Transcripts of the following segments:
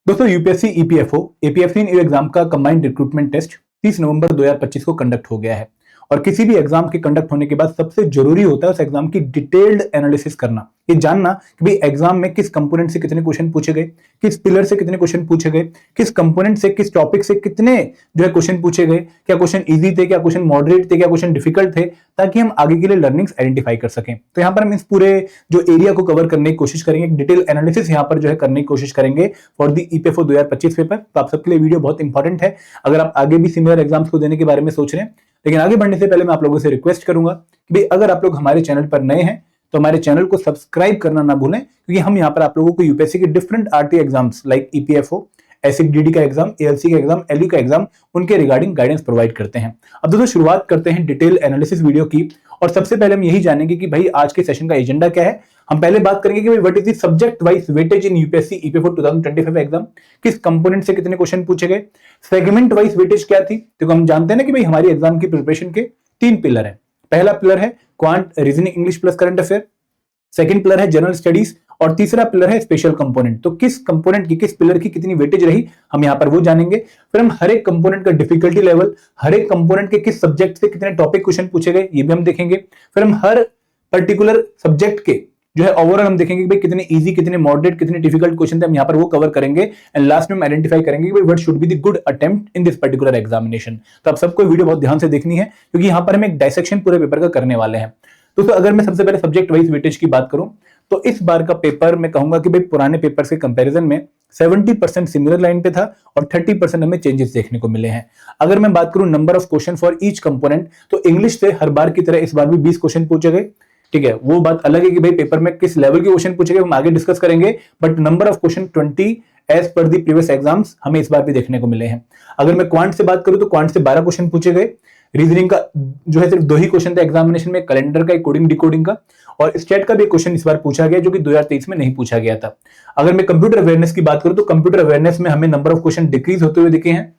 दोस्तों UPSC EPFO APFC exam का combined recruitment test 30 नवंबर 2025 को कंडक्ट हो गया है। और किसी भी एग्जाम के कंडक्ट होने के बाद सबसे जरूरी होता है उस एग्जाम की डिटेल्ड एनालिसिस करना, ये जानना कि भाई एग्जाम में किस कंपोनेंट से कितने क्वेश्चन पूछे गए, किस पिलर से कितने क्वेश्चन पूछे गए, किस कंपोनेंट से किस टॉपिक से कितने जो है क्वेश्चन पूछे गए, क्या क्वेश्चन इजी थे, क्या क्वेश्चन मॉडरेट थे, क्या क्वेश्चन डिफिकल्ट थे, ताकि हम आगे के लिए लर्निंग्स आइडेंटिफाई कर सकें। तो यहाँ पर हम इस पूरे जो एरिया को कवर करने की कोशिश करेंगे, डिटेल एनालिसिस यहाँ पर जो है करने की कोशिश करेंगे फॉर दी ईपीएफओ 2025 पेपर। तो आप सबके लिए वीडियो बहुत इंपॉर्टेंट है अगर आप आगे भी सिमिलर एग्जाम्स को देने के बारे में सोच रहे हैं। लेकिन आगे बढ़ने से पहले मैं आप लोगों से रिक्वेस्ट करूंगा कि भाई अगर आप लोग हमारे चैनल पर नए हैं तो हमारे चैनल को सब्सक्राइब करना ना भूलें, क्योंकि हम यहाँ पर आप लोगों को यूपीएससी के different RT exams like EPFO, SEDD का एग्जाम, एएलसी का एग्जाम, एलयू का एग्जाम, उनके रिगार्डिंग गाइडेंस प्रोवाइड करते हैं। अब दोस्तों शुरुआत करते हैं डिटेल एनालिसिस वीडियो की। और सबसे पहले हम यही जानेंगे कि भाई आज के सेशन का एजेंडा क्या है। हम पहले बात करेंगे कि भाई what is the subject wise weightage in UPSC EPFO 2025 exam, किस कंपोनेंट से कितने क्वेश्चन पूछे गए, सेगमेंट वाइज वेटेज क्या थी। तो हम जानते हैं ना कि भाई हमारी एग्जाम की प्रिपरेशन के 3 पिलर है। पहला पिलर है quant reasoning English plus current affair, second pillar है जनरल स्टडीज, और तीसरा पिलर है स्पेशल कंपोनेंट। तो किस कंपोनेंट की किस पिलर की कितनी वेटेज रही हम यहां पर वो जानेंगे। फिर हम हर एक कंपोनेंट का डिफिकल्टी लेवल, हर एक कंपोनेंट के किस सब्जेक्ट से कितने टॉपिक क्वेश्चन पूछे गए ये भी हम देखेंगे। फिर हम हर पर्टिकुलर सब्जेक्ट के जो है ओवरऑल हम देखेंगे कि भाई कितने इजी, कितने मॉडरेट, कितने डिफिकल्ट क्वेश्चन थे, हम यहां पर वो कवर करेंगे। एंड लास्ट में हम आइडेंटिफाई करेंगे कि भाई what should be the good attempt in this particular examination. तो आप सबको वीडियो बहुत ध्यान से देखनी है क्योंकि यहां पर हम एक डायसेक्शन पूरे पेपर का करने वाले हैं। दोस्तों अगर मैं सबसे पहले सब्जेक्ट वाइज वेटेज की बात करूं तो इस बार का पेपर मैं कहूंगा कि भाई पुराने पेपर के कंपैरिजन में 70% सिमिलर लाइन पे था और 30% हमें चेंजेस देखने को मिले हैं। अगर मैं बात करूं number of question for each component तो इंग्लिश से हर बार की तरह इस बार भी 20 क्वेश्चन पूछे गए। ठीक है, वो बात अलग है कि भाई पेपर में किस लेवल के क्वेश्चन पूछे गए हम आगे डिस्कस करेंगे, but number of question 20 as per the previous exams हमें इस बार भी देखने को मिले हैं। अगर मैं क्वांट से बात करूं तो क्वांट से 12 क्वेश्चन पूछे गए। रीजनिंग का जो है सिर्फ 2 ही क्वेश्चन थे एग्जामिनेशन में, कैलेंडर का, कोडिंग डिकोडिंग का, और स्टेट का भी क्वेश्चन इस बार पूछा गया जो कि 2023 में नहीं पूछा गया था। अगर मैं कंप्यूटर अवेयरनेस की बात करूं तो कंप्यूटर अवेयरनेस में हमें नंबर ऑफ क्वेश्चन डिक्रीज होते हुए दिखे हैं।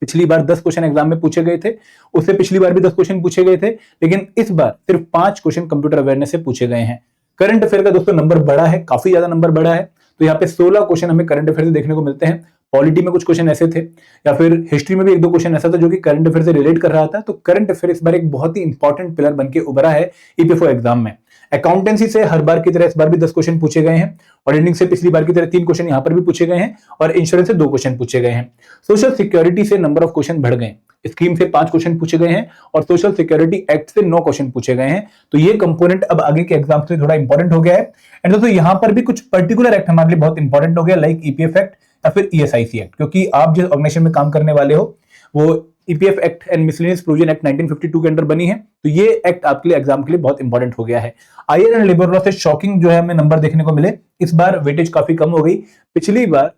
पिछली बार 10 क्वेश्चन एग्जाम में पूछे गए थे, उससे पिछली बार भी 10 क्वेश्चन पूछे गए थे, लेकिन इस बार सिर्फ 5 क्वेश्चन कंप्यूटर अवेयरनेस से पूछे गए हैं। करंट अफेयर का दोस्तों नंबर बड़ा है, काफी ज्यादा नंबर बड़ा है। तो यहाँ पे 16 क्वेश्चन हमें करंट अफेयर से देखने को मिलते हैं। पॉलिटी में कुछ क्वेश्चन ऐसे थे, या फिर हिस्ट्री में भी 1-2 क्वेश्चन ऐसा था जो कि करंट अफेयर से रिलेट कर रहा था। तो करंट अफेयर इस बार एक बहुत ही इंपॉर्टेंट पिलर बनके उभरा है ईपीएफओ एग्जाम में। अकाउंटेंसी से हर बार की तरह इस बार भी 10 क्वेश्चन पूछे गए हैं। ऑडिटिंग से पिछली बार की तरह 3 क्वेश्चन यहां पर भी पूछे गए हैं, और इंश्योरेंस से 2 क्वेश्चन पूछे गए हैं। सोशल सिक्योरिटी से नंबर ऑफ क्वेश्चन बढ़ गए, स्कीम से 5 क्वेश्चन पूछे गए हैं, और सोशल सिक्योरिटी एक्ट से 9 क्वेश्चन पूछे गए हैं। तो ये कंपोनेंट अब आगे के एग्जाम से थोड़ा इंपॉर्टेंट हो गया है। एंड दोस्तों यहां पर भी कुछ पर्टिकुलर एक्ट हमारे लिए बहुत इंपॉर्टेंट हो गया, लाइक ईपीएफ एक्ट या फिर ईएसआईसी एक्ट, क्योंकि आप जिस ऑर्गेनाइजेशन में काम करने वाले हो वो EPF act and miscellaneous provision act 1952 के अंडर बनी है। तो ये एक्ट आपके लिए एग्जाम के लिए बहुत इंपॉर्टेंट हो गया है। आईआर एंड लेबर लॉ से शॉकिंग जो है हमें नंबर देखने को मिले, इस बार वेटेज काफी कम हो गई। पिछली बार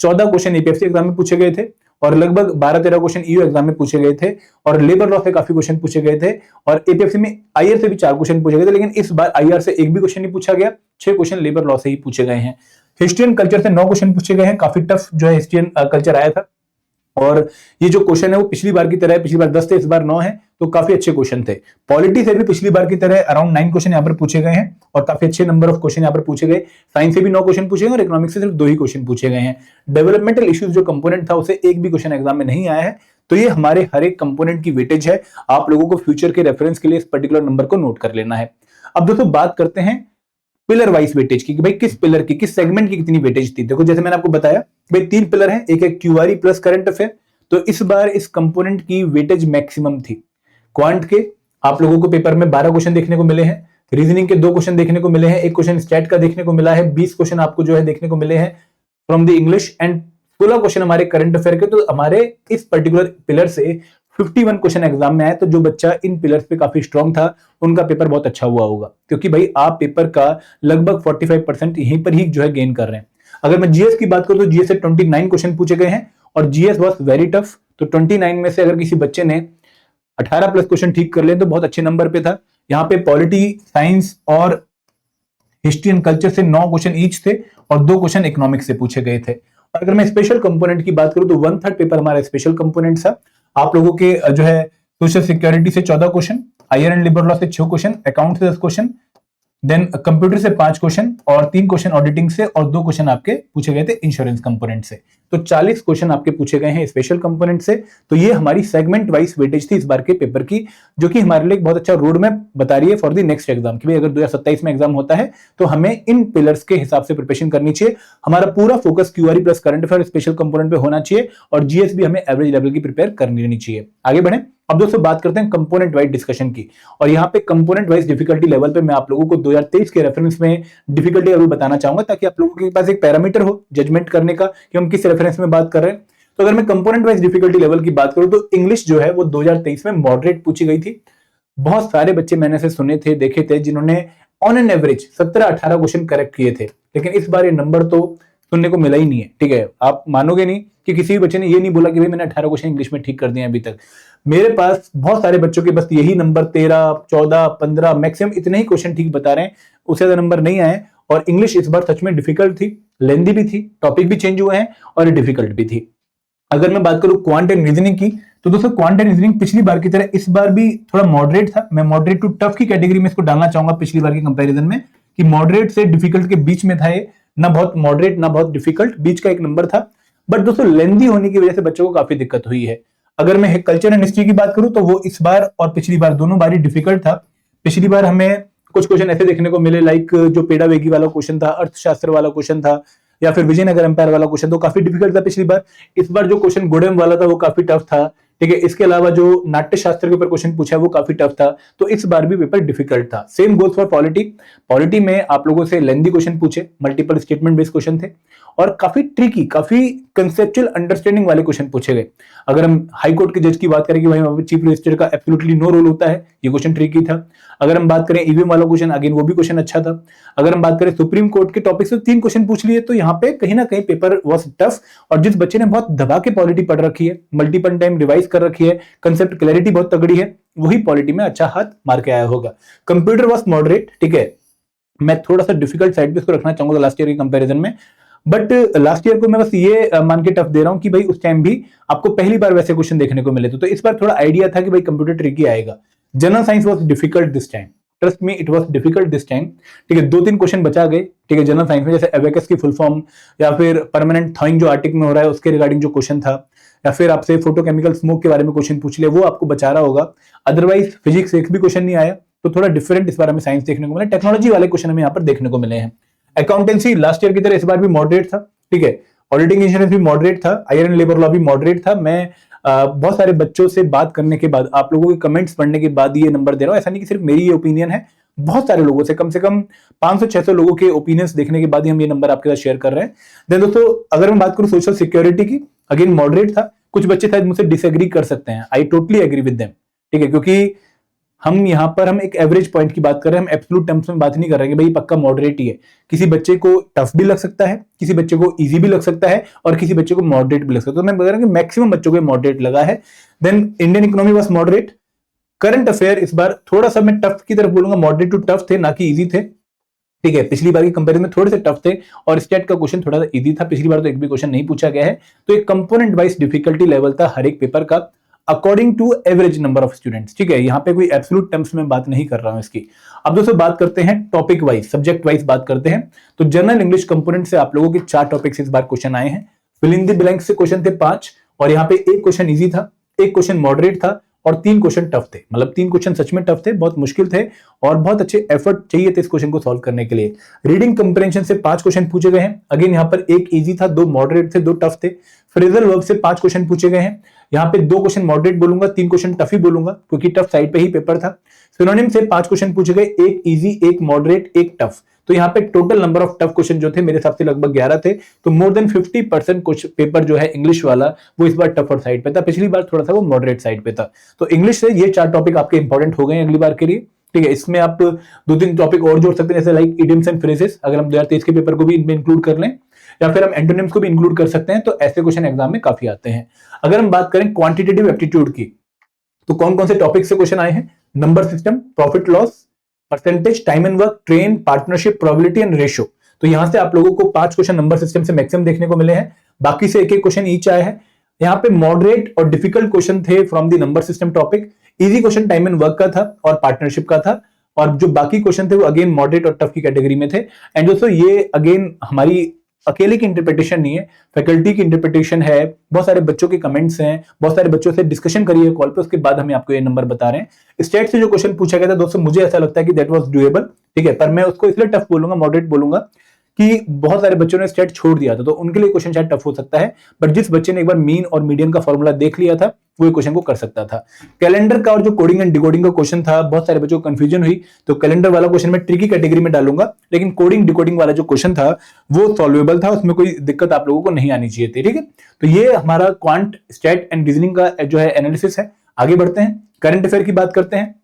14 क्वेश्चन ईपीएफसी एग्जाम में पूछे गए थे और लगभग 12-13 क्वेश्चन ईयू एग्जाम में पूछे गए थे, और लेबर लॉ से काफी क्वेश्चन पूछे गए थे, और एपीएफसी में आईआर से भी 4 क्वेश्चन पूछे गए थे। लेकिन इस बार आईआर से एक भी क्वेश्चन नहीं पूछा गया, 6 क्वेश्चन लेबर लॉ से ही पूछे गए हैं। हिस्ट्री एंड कल्चर से 9 क्वेश्चन पूछे गए हैं, काफी टफ जो है हिस्ट्री एंड कल्चर आया था। और ये जो क्वेश्चन है वो पिछली बार की तरह है, पिछली बार 10 थे, इस बार 9 है, तो काफी अच्छे क्वेश्चन थे। पॉलिटी से भी पिछली बार की तरह अराउंड 9 क्वेश्चन यहाँ पर पूछे गए हैं, और काफी अच्छे नंबर ऑफ क्वेश्चन यहाँ पर पूछे गए। साइंस से भी 9 क्वेश्चन पूछे गए, और इकोनॉमिक्स से सिर्फ 2 ही क्वेश्चन पूछे गए हैं। डेवलपमेंटल इश्यूज जो कंपोनेंट था उसे एक भी क्वेश्चन एग्जाम में नहीं आया है। तो ये हमारे हर एक कंपोनेंट की वेटेज है, आप लोगों को फ्यूचर के रेफरेंस के लिए इस पर्टिकुलर नंबर को नोट कर लेना है। अब दोस्तों बात करते हैं पिलर वाइज वेटेज की, कि भाई किस पिलर की, किस सेगमेंट की कितनी वेटेज थी। देखो जैसे मैंने आपको बताया भाई 3 पिलर हैं, एक एक क्यूआरई प्लस करंट अफेयर। तो इस बार इस कंपोनेंट की वेटेज मैक्सिमम थी। क्वांट के आप लोगों को पेपर में 12 क्वेश्चन देखने को मिले हैं, रीजनिंग के 2 क्वेश्चन देखने को मिले हैं, 1 क्वेश्चन स्टैट का देखने को मिला है, 20 क्वेश्चन आपको जो है देखने को मिले हैं from the English, and 16 question हमारे करंट अफेयर के। तो हमारे इस पर्टिकुलर पिलर से 51 क्वेश्चन एग्जाम में आए। तो जो बच्चा इन पिलर्स पे काफी स्ट्रांग था उनका पेपर बहुत अच्छा हुआ होगा, क्योंकि भाई आप पेपर का लगभग 45% यहीं पर ही जो है गेन कर रहे हैं। अगर मैं जीएस की बात करूं तो जीएस से 29 क्वेश्चन पूछे गए हैं, और जीएस वाज वेरी टफ। तो 29 में से अगर किसी बच्चे ने 18 प्लस क्वेश्चन ठीक कर ले तो बहुत अच्छे नंबर पे था। यहाँ पे पॉलिटी, साइंस और हिस्ट्री एंड कल्चर से 9 क्वेश्चन ईच थे, और 2 क्वेश्चन इकोनॉमिक्स से पूछे गए थे। और अगर मैं स्पेशल कंपोनेंट की बात करूं तो 1/3 पेपर हमारा स्पेशल कंपोनेंट था। आप लोगों के जो है सोशल सिक्योरिटी से 14 question, IR and labour law से 6 क्वेश्चन, अकाउंट से 10 क्वेश्चन, देन कंप्यूटर से 5 क्वेश्चन और 3 क्वेश्चन ऑडिटिंग से और 2 क्वेश्चन आपके पूछे गए थे इंश्योरेंस कंपोनेंट से। तो 40 क्वेश्चन आपके पूछे गए हैं स्पेशल कंपोनेंट से। तो ये हमारी सेगमेंट वाइज वेटेज थी इस बार के पेपर की, जो कि हमारे लिए एक बहुत अच्छा रोड मैप बता रही है फॉर द नेक्स्ट एग्जाम कि भाई अगर 2027 में एग्जाम होता है तो हमें इन पिलर्स के हिसाब से प्रिपरेशन करनी चाहिए। हमारा पूरा focus QRE plus current affair special component पे होना चाहिए और जीएस भी हमें एवरेज लेवल की प्रिपेयर करनी रहनी चाहिए। आगे बढ़े, अब दोस्तों बात करते हैं कंपोनेंट वाइज डिस्कशन की। और यहाँ पे कंपोनेंट वाइज डिफिकल्टी लेवल पे मैं आप लोगों को 2023 के रेफरेंस में डिफिकल्टी लेवल बताना चाहूंगा, ताकि आप लोगों के पास एक पैरामीटर हो जजमेंट करने का कि हम किस रेफरेंस में बात कर रहे हैं। तो अगर मैं कंपोनेंट वाइज डिफिकल्टी लेवल की बात करूं तो इंग्लिश जो है वो 2023 में मॉडरेट पूछी गई थी। बहुत सारे बच्चे मैंने से सुने थे, देखे थे, जिन्होंने on an average 17-18 question correct किए थे, लेकिन इस बार ये नंबर तो सुनने को मिला ही नहीं है। ठीक है, आप मानोगे नहीं कि किसी भी बच्चे ने ये नहीं बोला कि भाई मैंने 18 क्वेश्चन इंग्लिश में ठीक कर दिए अभी तक। मेरे पास बहुत सारे बच्चों के बस यही नंबर 13, 14, 15 मैक्सिमम इतने ही क्वेश्चन ठीक बता रहे हैं, उससे ज्यादा नंबर नहीं आए। और इंग्लिश इस बार सच में डिफिकल्ट थी, लेंदी भी थी, टॉपिक भी चेंज हुए हैं और डिफिकल्ट भी थी। अगर मैं बात करूं क्वांट एंड रीजनिंग की, तो दोस्तों क्वांट एंड रीजनिंग पिछली बार की तरह इस बार भी थोड़ा मॉडरेट था। मैं मॉडरेट टू टफ की कैटेगरी में इसको डालना चाहूंगा पिछली बार के कंपैरिजन में, कि मॉडरेट से डिफिकल्ट के बीच में था ये, ना बहुत मॉडरेट ना बहुत डिफिकल्ट, बीच का एक नंबर था। बट दोस्तों लेंदी होने की वजह से बच्चों को काफी दिक्कत हुई है। अगर मैं कल्चर एंड हिस्ट्री की बात करूं तो वो इस बार और पिछली बार दोनों बार ही डिफिकल्ट था। पिछली बार हमें कुछ क्वेश्चन ऐसे देखने को मिले, लाइक जो पेड़ा वेगी वाला क्वेश्चन था, अर्थशास्त्र वाला क्वेश्चन था, या फिर विजयनगर एम्पायर वाला क्वेश्चन, तो काफी डिफिकल्ट था पिछली बार। इस बार जो क्वेश्चन गुडेम वाला था वो काफी टफ था। ठीक है, इसके अलावा जो नाट्य शास्त्र के ऊपर क्वेश्चन पूछा है वो काफी टफ था। तो इस बार भी पेपर डिफिकल्ट था। Same goes for polity. Polity में आप लोगों से लेंदी क्वेश्चन पूछे, मल्टीपल स्टेटमेंट बेस्ड क्वेश्चन थे और काफी ट्रिकी, काफी कंसेप्चुअल अंडरस्टैंडिंग वाले क्वेश्चन पूछे गए। अगर हम हाई कोर्ट के जज की बात करें कि भाई वहां पे चीफ रजिस्ट्रार का एब्सोल्युटली नो रोल होता है, ये क्वेश्चन ट्रिकी था। अगर हम बात करें ईवीएम वाला क्वेश्चन, अगेन वो भी क्वेश्चन अच्छा था। अगर हम बात करें सुप्रीम कोर्ट के टॉपिक से 3 क्वेश्चन पूछ लिए, तो यहाँ पे कहीं ना कहीं पेपर वाज टफ। और जिस बच्चे ने बहुत दबा के पॉलिटी पढ़ रखी है, मल्टीपल टाइम रिवाइज कर रखी है, कंसेप्ट क्लैरिटी बहुत तगड़ी है, वही पॉलिटी में अच्छा हाथ मार के आया होगा। Computer was moderate. ठीक है, मैं थोड़ा सा डिफिकल्ट साइड पे इसको रखना चाहूंगा लास्ट ईयर के कंपैरिजन में, बट लास्ट ईयर को मैं बस ये मान के टफ दे रहा हूं कि भाई उस टाइम भी आपको पहली बार वैसे क्वेश्चन देखने को मिले थे। तो इस बार थोड़ा आइडिया था कि भाई कंप्यूटर ट्रिकी आएगा। General science was difficult this time, trust me it was difficult this time. ठीक है, 2-3 क्वेश्चन बचा गए। ठीक है, जनरल साइंस में जैसे एवेकस की फुल फॉर्म, या फिर परमानेंट थॉइंग जो आर्टिक में हो रहा है उसके रिगार्डिंग जो क्वेश्चन था, या फिर आपसे फोटोकेमिकल स्मोक के बारे में क्वेश्चन पूछ लिया, वो आपको बचा रहा होगा। अदरवाइज फिजिक्स एक भी क्वेश्चन नहीं आया, तो थोड़ा डिफरेंट इस बार हमें साइंस देखने को मिला। टेक्नोलॉजी वाले क्वेश्चन हमें यहाँ पर देखने को मिले हैं। अकाउंटेंसी लास्ट ईयर की तरह इस बार भी मॉडरेट था। ठीक है, ऑडिटिंग इंश्योरेंस भी मॉडरेट था, आयरन लेबर लॉ भी मॉडरेट था। मैं बहुत सारे बच्चों से बात करने के बाद, आप लोगों के कमेंट्स पढ़ने के बाद ये नंबर दे रहा हूं। ऐसा नहीं कि सिर्फ मेरी ये ओपिनियन है, बहुत सारे लोगों से, कम 500-600 लोगों के ओपिनियंस देखने के बाद ही हम ये नंबर आपके साथ शेयर कर रहे हैं। देन दोस्तों अगर मैं बात करूं सोशल सिक्योरिटी की, अगेन मॉडरेट था। कुछ बच्चे शायद मुझसे डिसएग्री कर सकते हैं, I totally agree with them. ठीक है, क्योंकि हम यहाँ पर हम एक एवरेज पॉइंट की बात कर रहे हैं, हम एब्सोल्यूट टर्म्स में बात नहीं कर रहे हैं कि भाई पक्का मॉडरेट ही है। किसी बच्चे को टफ भी लग सकता है, किसी बच्चे को इजी भी लग सकता है, और किसी बच्चे को मॉडरेट भी लग सकता है। तो मैं बता रहा हूं कि मैक्सिमम बच्चों को मॉडरेट लगा है। Then Indian economy was moderate. Current affair इस बार थोड़ा सा मैं टफ की तरफ बोलूंगा, मॉडरेट टू टफ थे, ना कि इजी थे। ठीक है, पिछली बार की कंपेरिजन में थोड़े से टफ थे और स्टेट का क्वेश्चन थोड़ा सा इजी था। पिछली बार तो एक भी क्वेश्चन नहीं पूछा गया है। तो एक कंपोनेंट वाइज डिफिकल्टी लेवल था हर एक पेपर का, according to average number of students. ठीक है, यहाँ पे कोई एब्सोल्यूट टर्म्स में बात नहीं कर रहा हूं इसकी। अब दोस्तों बात करते हैं टॉपिक वाइज, सब्जेक्ट वाइज बात करते हैं। तो जनरल इंग्लिश कंपोनेंट से आप लोगों के 4 टॉपिक्स इस बार क्वेश्चन आए हैं। फिल इन द ब्लैंक्स से क्वेश्चन थे 5, और यहाँ पे एक क्वेश्चन इजी था, एक क्वेश्चन मॉडरेट था और 3 क्वेश्चन टफ थे। मतलब 3 क्वेश्चन सच में टफ थे, बहुत मुश्किल थे और बहुत अच्छे एफर्ट चाहिए थे इस क्वेश्चन को सॉल्व करने के लिए। रीडिंग कंप्रेंशन से 5 क्वेश्चन पूछे गए हैं। अगेन यहाँ पर एक इजी था, 2 मॉडरेट थे, 2 टफ थे। फ्रेजल वर्ब से 5 क्वेश्चन पूछे गए हैं। यहाँ पे 2 क्वेश्चन मॉडरेट बोलूंगा, 3 क्वेश्चन टफ ही बोलूंगा, क्योंकि टफ साइड पे ही पेपर था। सिनोनिम से 5 क्वेश्चन पूछे गए, एक इजी, एक मॉडरेट, एक टफ। तो यहाँ पे total number of tough question जो थे मेरे हिसाब से लगभग 11 थे। तो मोर देन 50% कुछ पेपर जो है इंग्लिश वाला वो इस बार टफर साइड पे था, पिछली बार थोड़ा सा वो मॉडरेट साइड पे था। तो इंग्लिश से ये 4 टॉपिक आपके इंपॉर्टेंट हो गए अगली बार के लिए। ठीक है, इसमें आप 2-3 टॉपिक और जोड़ सकते हैं, जैसे लाइक इडियम्स एंड फ्रेजेस, अगर हम 2023 के पेपर को भी इनमें इंक्लूड कर लें, या फिर हम एंटोनिम्स को भी इंक्लूड कर सकते हैं। तो ऐसे क्वेश्चन एग्जाम में काफी आते हैं। अगर हम बात करें क्वांटिटेटिव एप्टीट्यूड की, तो कौन कौन से टॉपिक से क्वेश्चन आए हैं? Number system, profit loss, percentage, time and work, train, partnership, probability and ratio. तो यहां से आप लोगों को 5 क्वेश्चन नंबर सिस्टम से मैक्सिमम देखने को मिले हैं, बाकी से एक क्वेश्चन ईच आया है। यहाँ पे मॉडरेट और डिफिकल्ट क्वेश्चन थे from the number system topic. Easy question time and work का था और पार्टनरशिप का था। और जो बाकी क्वेश्चन थे वो अगेन मॉडरेट और टफ की कैटेगरी में थे। एंड दोस्तों ये अगेन हमारी अकेले की इंटरप्रिटेशन नहीं है, फैकल्टी की इंटरप्रिटेशन है, बहुत सारे बच्चों के कमेंट्स हैं, बहुत सारे बच्चों से डिस्कशन करिए कॉल पे, उसके बाद हमें आपको ये नंबर बता रहे हैं। स्टेट से जो क्वेश्चन पूछा गया था दोस्तों, मुझे ऐसा लगता है कि दैट वाज डूएबल, ठीक है, पर मैं उसको इसलिए टफ बोलूंगा, मॉडरेट बोलूंगा, कि बहुत सारे बच्चों ने स्टेट छोड़ दिया था, तो उनके लिए क्वेश्चन शायद टफ हो सकता है, बट जिस बच्चे ने एक बार मीन और मीडियन का फॉर्मूला देख लिया था वो क्वेश्चन को कर सकता था। कैलेंडर का और जो कोडिंग एंड डिकोडिंग का क्वेश्चन था, बहुत सारे बच्चों को कंफ्यूजन हुई, तो कैलेंडर वाला क्वेश्चन मैं ट्रिकी कैटेगरी में डालूंगा, लेकिन कोडिंग डिकोडिंग वाला जो क्वेश्चन था वो सॉल्वेबल था, उसमें कोई दिक्कत आप लोगों को नहीं आनी चाहिए थी, ठीक है। तो ये हमारा क्वांट, स्टैट एंड रीजनिंग का जो है एनालिसिस है। आगे बढ़ते हैं, करंट अफेयर की बात करते हैं।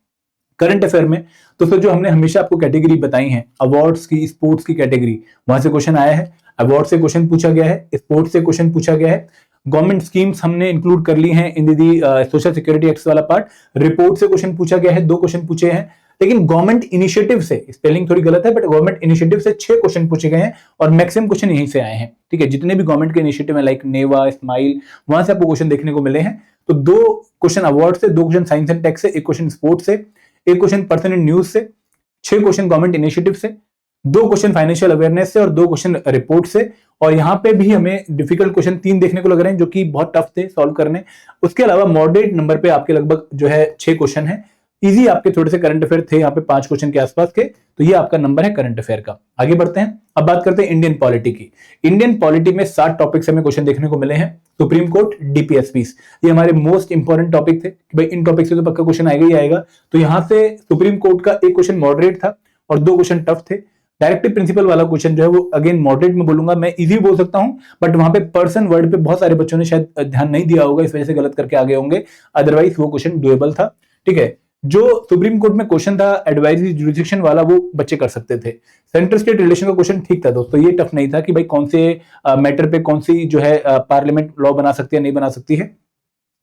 करंट अफेयर में दोस्तों जो हमने हमेशा आपको कैटेगरी बताई है, अवार्ड्स की, स्पोर्ट्स की कैटेगरी, वहां से क्वेश्चन आया है, अवार्ड से क्वेश्चन पूछा गया है, स्पोर्ट्स से क्वेश्चन पूछा गया है, गवर्नमेंट स्कीम्स हमने इंक्लूड कर ली हैं इन दी सोशल सिक्योरिटी एक्ट वाला पार्ट, रिपोर्ट से क्वेश्चन पूछा गया है, 2 क्वेश्चन पूछे हैं, लेकिन गवर्नमेंट इनिशिएटिव से, स्पेलिंग थोड़ी गलत है बट गवर्नमेंट इनिशिएटिव से 6 क्वेश्चन पूछे गए हैं और मैक्सिमम क्वेश्चन यहीं से आए हैं, ठीक है। जितने भी गवर्नमेंट के इनिशिएटिव है लाइक नेवा, स्माइल, वहां से आपको क्वेश्चन देखने को मिले हैं। तो 2 क्वेश्चन अवार्ड से, 2 क्वेश्चन साइंस एंड टेक से, 1 क्वेश्चन स्पोर्ट्स से, 1 क्वेश्चन पर्सन इन न्यूज से, 6 क्वेश्चन गवर्नमेंट इनिशिएटिव से, 2 क्वेश्चन फाइनेंशियल अवेयरनेस से और 2 क्वेश्चन रिपोर्ट से। और यहां पे भी हमें डिफिकल्ट क्वेश्चन 3 देखने को लग रहे हैं जो कि बहुत टफ थे सॉल्व करने। उसके अलावा मॉडरेट नंबर पे आपके लगभग जो है 6 क्वेश्चन है, इजी आपके थोड़े से करंट अफेयर थे, यहाँ पे 5 क्वेश्चन के आसपास के, तो ये आपका नंबर है करंट अफेयर का। आगे बढ़ते हैं, अब बात करते हैं इंडियन पॉलिटी की। इंडियन पॉलिटी में 7 टॉपिक से हमें क्वेश्चन देखने को मिले हैं। सुप्रीम कोर्ट, डीपीएसपीस, ये हमारे मोस्ट इंपॉर्टेंट टॉपिक थे कि भाई इन टॉपिक से तो पक्का क्वेश्चन आएगा ही आएगा। तो यहां से सुप्रीम कोर्ट का 1 क्वेश्चन मॉडरेट था और 2 क्वेश्चन टफ थे। डायरेक्टिव प्रिंसिपल वाला क्वेश्चन जो है वो अगेन मॉडरेट में बोलूंगा, मैं इजी बोल सकता हूं, बट वहां पे पर्सन वर्ड पे बहुत सारे बच्चों ने शायद ध्यान नहीं दिया होगा, इस वजह से गलत करके आगे होंगे, अदरवाइज वो क्वेश्चन डुएबल था, ठीक है। जो सुप्रीम कोर्ट में क्वेश्चन था एडवाइजरी जुरिडिक्शन वाला, वो बच्चे कर सकते थे। सेंटर स्टेट रिलेशन का क्वेश्चन ठीक था दोस्तों, ये टफ नहीं था कि भाई कौन से मैटर पे कौन सी जो है पार्लियामेंट लॉ बना सकती है नहीं बना सकती है।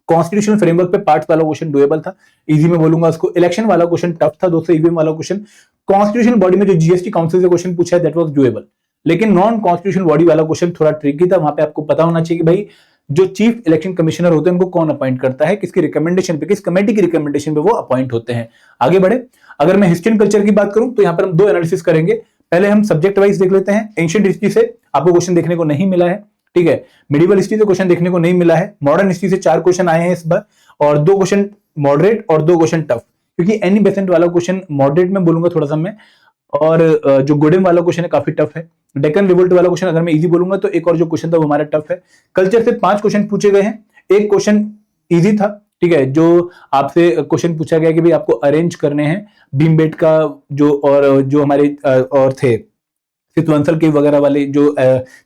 कॉन्स्टिट्यूशनल फ्रेमवर्क पे पार्ट्स वाला क्वेश्चन डुएबल था, इजी में बोलूंगा उसको। इलेक्शन वाला क्वेश्चन टफ था दोस्तों, ईवीएम वाला क्वेश्चन। कॉन्स्टिट्यूशनल बॉडी में जो जीएसटी काउंसिल से क्वेश्चन पूछा है दैट वाज डुएबल, लेकिन नॉन कॉन्स्टिट्यूशनल बॉडी वाला क्वेश्चन थोड़ा ट्रिकी था। वहां पे आपको पता होना चाहिए कि भाई जो चीफ इलेक्शन कमिश्नर होते हैं उनको कौन अपॉइंट करता है, किसकी रिकमेंडेशन पे, किस कमेटी की रिकमेंडेशन पे वो अपॉइंट होते हैं। आगे बढ़े, अगर मैं हिस्ट्री एंड कल्चर की बात करूं तो यहां पर हम 2 एनालिसिस करेंगे। पहले हम सब्जेक्ट वाइज देख लेते हैं। एंशिएंट हिस्ट्री से आपको क्वेश्चन देखने को नहीं मिला है, ठीक है। मिडिवल हिस्ट्री से क्वेश्चन देखने को नहीं मिला है। मॉडर्न हिस्ट्री से 4 क्वेश्चन आए हैं इस बार, और 2 क्वेश्चन मॉडरेट और 2 क्वेश्चन टफ, क्योंकि एनी बेसेंट वाला क्वेश्चन मॉडरेट में बोलूंगा थोड़ा सा मैं, और जो गोडेम वाला क्वेश्चन है काफी टफ है। डेक्कन रिवोल्ट वाला क्वेश्चन अगर मैं इजी बोलूंगा तो एक और जो क्वेश्चन था वो हमारा टफ है। कल्चर से 5 क्वेश्चन पूछे गए हैं, 1 क्वेश्चन इजी था, ठीक है, जो आपसे क्वेश्चन पूछा गया कि भाई आपको अरेंज करने हैं भीमबेटका जो, और जो हमारे और थे चितवंसल के वगैरह वाले जो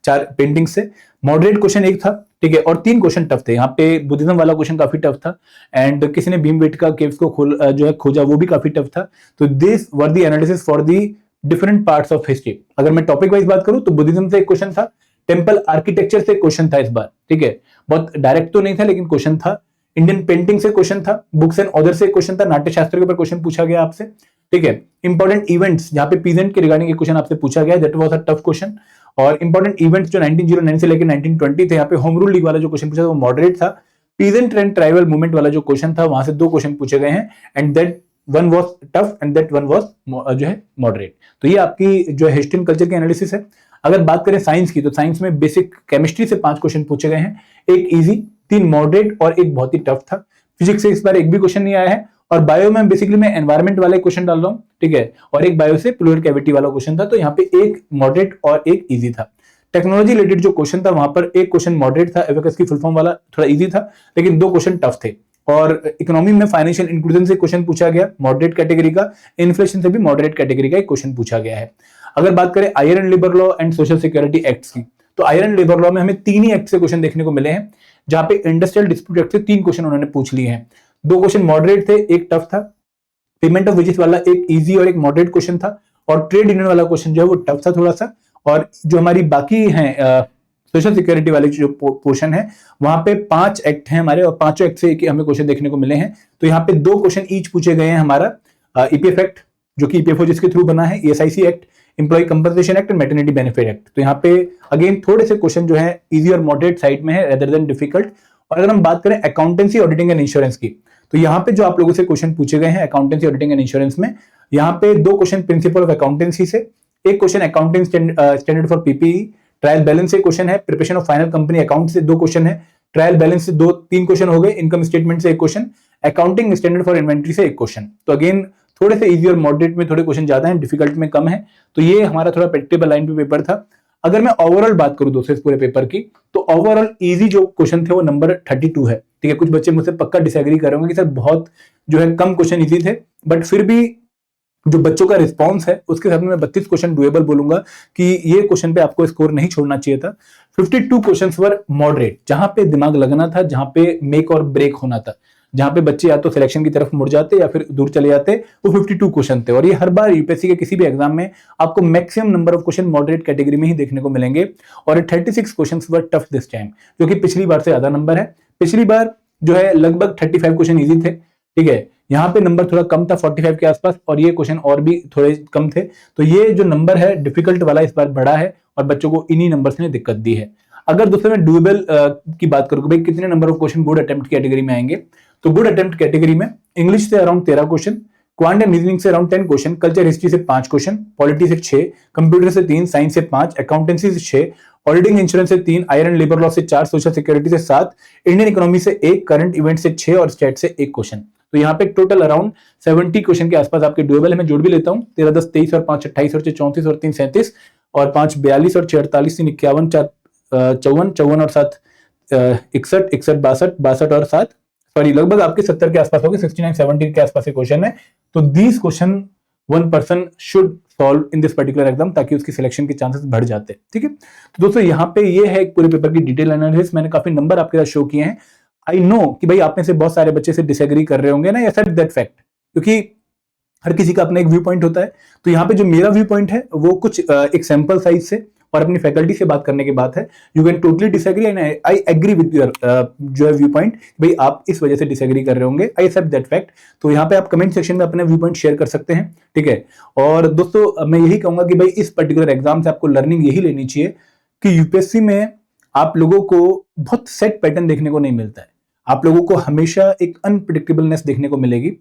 4 पेंटिंग से। मॉडरेट क्वेश्चन 1 था, ठीक है, और 3 क्वेश्चन टफ थे। यहाँ पे बुद्धिज्म वाला क्वेश्चन काफी टफ था, एंड किसी ने भीमबेटका केव्स को जो है खोजा, वो भी काफी टफ था। तो this were the analysis for the different parts of history. अगर मैं टॉपिक वाइज बात करूं तो बुद्धिज्म से 1 क्वेश्चन था, टेम्पल आर्किटेक्चर से क्वेश्चन था इस बार, ठीक है, बहुत डायरेक्ट तो नहीं था लेकिन क्वेश्चन था। इंडियन पेंटिंग से क्वेश्चन था, बुक्स एंड ऑथर से क्वेश्चन था, नाट्य शास्त्र के ऊपर क्वेश्चन पूछा गया आपसे, ठीक है। इंपॉर्टेंट इवेंट्स जहां पे पीजेंट के रिगार्डिंग एक क्वेश्चन आपसे पूछा गया, that was a tough question. और इंपॉर्टेंट इवेंट्स जो 1909 से लेकर 1920 थे, यहाँ पे होम रूल लीग वाला जो क्वेश्चन पूछा था वो मॉडरेट था। पीजेंट एंड ट्राइबल मूवमेंट वाला जो क्वेश्चन था वहां से 2 क्वेश्चन पूछे गए हैं, and that one was tough and that one was जो है मॉडरेट। तो ये आपकी जो है हिस्ट्री एंड कल्चर की एनालिसिस है। अगर बात करें साइंस की, तो साइंस में बेसिक केमिस्ट्री से 5 क्वेश्चन पूछे गए हैं, 1 इजी, 3 मॉडरेट और 1 बहुत ही टफ था। फिजिक्स से इस बार 1 भी क्वेश्चन नहीं आया है, और बायो में बेसिकली मैं एनवायरमेंट वाला क्वेश्चन डाल रहा हूं, ठीक है, और 1 बायो से फ्लूइड कैविटी वाला क्वेश्चन था। तो यहाँ पे 1 मॉडरेट और 1 इजी था। टेक्नोलॉजी रिलेटेड जो क्वेश्चन था वहां पर 1 क्वेश्चन मॉडरेट था, एबेकस की फुल फॉर्म वाला थोड़ा इजी था, लेकिन 2 क्वेश्चन टफ थे। और इकोनॉमी में फाइनेंशियल इंक्लूजन से क्वेश्चन पूछा गया, मॉडरेट कैटेगरी का। इन्फ्लेशन से भी मॉडरेट कैटेगरी का एक क्वेश्चन पूछा गया है। अगर बात करें iron and labour law and social security acts की, तो आयरन एंड लेबर लॉ में हमें 3 ही एक्ट से क्वेश्चन देखने को मिले हैं, जहां पे इंडस्ट्रियल डिस्प्यूट एक्ट से 3 क्वेश्चन उन्होंने पूछ लिए हैं। 2 क्वेश्चन मॉडरेट थे, 1 टफ था। पेमेंट ऑफ वेजेस वाला 1 इजी और 1 मॉडरेट क्वेश्चन था, और ट्रेड यूनियन वाला क्वेश्चन जो है वो टफ था थोड़ा सा। और जो हमारी बाकी हैं सोशल सिक्योरिटी वाले जो पोर्शन है, वहां पे 5 एक्ट हैं हमारे, और 5 एक्ट से हमें क्वेश्चन देखने को मिले हैं। तो यहाँ पे 2 क्वेश्चन ईच पूछे गए हैं हमारा ईपीएफ एक्ट, जो कि ईपीएफओ जिसके थ्रू बना है, ESIC act, employee compensation act and maternity benefit act. तो यहाँ पे अगेन थोड़े से क्वेश्चन जो है इजी और मॉडरेट साइड में है रेदर देन डिफिकल्ट। और अगर हम बात करें अकाउंटेंसी, ऑडिटिंग एंड इंश्योरेंस की, तो यहाँ पे जो आप लोगों से क्वेश्चन पूछे गए हैं अकाउंटेंसी, ऑडिटिंग एंड इंश्योरेंस में, यहाँ पे 2 क्वेश्चन प्रिंसिपल ऑफ अकाउंटेंसी से, एक question accounting standard for PPE, trial balance से क्वेश्चन है, preparation of final company account से 2 क्वेश्चन है, ट्रायल बैलेंस से 3 क्वेश्चन हो गए, इनकम स्टेटमेंट से 1 question, accounting standard for inventory से 1 क्वेश्चन। तो अगेन थोड़े से इजी और मॉडरेट में थोड़े क्वेश्चन ज्यादा हैं, डिफिकल्ट में कम है। तो ये हमारा थोड़ा प्रैक्टिकल लाइन पे पेपर था। अगर मैं ओवरऑल बात करूं दोस्तों इस पूरे पेपर की, तो ओवरऑल इजी जो क्वेश्चन थे वो नंबर 32 है। ठीक है, कुछ बच्चे मुझसे पक्का डिसएग्री करेंगे कि सर बहुत जो है कम क्वेश्चन इजी थे, बट फिर भी जो बच्चों का रिस्पांस है उसके साथ में मैं 32 क्वेश्चन डुएबल बोलूंगा कि ये क्वेश्चन पे आपको स्कोर नहीं छोड़ना चाहिए था। 52 क्वेश्चंस वर मॉडरेट, जहां पे दिमाग लगना था, जहां पे मेक और ब्रेक होना था, जहां पे बच्चे या तो सिलेक्शन की तरफ मुड़ जाते या फिर दूर चले जाते, वो 52 क्वेश्चन थे। और ये हर बार यूपीएससी के किसी भी एग्जाम में आपको maximum number of question moderate category में ही देखने को मिलेंगे। और 36 question were tough this time, जो कि पिछली बार से ज्यादा नंबर है। पिछली बार जो है लगभग 35 क्वेश्चन ईजी थे। ठीक है, यहाँ पे नंबर थोड़ा कम था 45 के आसपास, और ये क्वेश्चन और भी थोड़े कम थे। तो ये जो नंबर है डिफिकल्ट वाला इस बार बढ़ा है और बच्चों को इन्हीं नंबर्स ने दिक्कत दी है। अगर दोस्तों मैं डुएबल की बात करूँ भाई कितने number of question good attempt category में आएंगे, तो गुड अटेम्प्ट कैटेगरी में इंग्लिश से around 13 question, quant and reasoning से अराउंड 10 क्वेश्चन, कल्चर हिस्ट्री से 5 क्वेश्चन, पॉलिटी से 6, कंप्यूटर से 3, साइंस से 5, अकाउंटेंसी से 6, ऑडिटिंग इंश्योरेंस से 3, आयरन लेबर लॉ से 4, सोशल सिक्योरिटी से 7, इंडियन इकोनॉमी से 1, करंट इवेंट से 6 और स्टेट से 1 क्वेश्चन। तो यहाँ पे टोटल अराउंड 70 क्वेश्चन के आसपास आपके डुएबल है। मैं जोड़ भी लेता हूँ, 13 10 23 और 5 28 और 6 34 और 3 37 और 5 42 और 6 48 3 51 4 54 54 और 7 61 61 62 62 और 7 सॉरी लगभग आपके 70 के आसपास होंगे, 69 70 के आसपास क्वेश्चन है। तो these question one person should solve in this particular exam, ताकि उसकी सिलेक्शन के चांसेस बढ़ जाते हैं। ठीक है, तो दोस्तों यहाँ पे ये है पूरे पेपर की डिटेल एनालिसिस। मैंने काफी नंबर आपके साथ शो किए हैं। आई नो कि भाई आप में से बहुत सारे बच्चे से डिसएग्री कर रहे होंगे ना, एक्सेप्ट दैट फैक्ट, क्योंकि हर किसी का अपना एक व्यू पॉइंट होता है। तो यहाँ पे जो मेरा व्यू पॉइंट है वो कुछ एक सैंपल साइज से और अपनी फैकल्टी से बात करने के बाद है। You can totally disagree and I agree with your जो है व्यू पॉइंट, भाई आप इस वजह से डिसएग्री कर रहे होंगे, आई एक्सेप्ट दैट फैक्ट। तो यहाँ पे आप कमेंट सेक्शन में अपने व्यू पॉइंट शेयर कर सकते हैं। ठीक है, और दोस्तों मैं यही कहूंगा कि भाई इस पर्टिकुलर एग्जाम से आपको लर्निंग यही लेनी चाहिए कि यूपीएससी में आप लोगों को बहुत सेट पैटर्न देखने को नहीं मिलता है। आप लोगों को हमेशा एक अनप्रिडिक्टेबलनेस देखने को मिलेगी।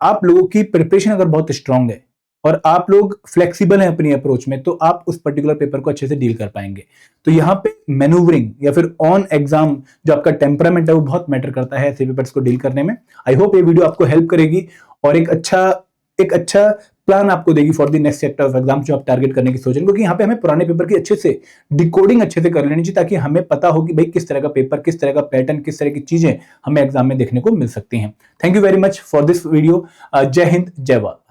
आप लोगों की प्रिपरेशन अगर बहुत स्ट्रांग है और आप लोग फ्लेक्सिबल हैं अपनी अप्रोच में, तो आप उस पर्टिकुलर पेपर को अच्छे से डील कर पाएंगे। तो यहाँ पे मैनूवरिंग या फिर ऑन एग्जाम जो आपका टेम्परामेंट है वो बहुत मैटर करता है ऐसे पेपर्स को डील करने में। आई होप ये वीडियो आपको हेल्प करेगी और एक अच्छा प्लान आपको देगी for the next chapter of exam जो आप टारगेट करने की सोच रहे हैं। क्योंकि यहाँ पे हमें पुराने पेपर की अच्छे से डिकोडिंग अच्छे से कर लेनी चाहिए, ताकि हमें पता हो कि भाई किस तरह का पेपर, किस तरह का पैटर्न, किस तरह की चीजें हमें एग्जाम में देखने को मिल सकती हैं। Thank you very much for this video. जय हिंद, जय भारत।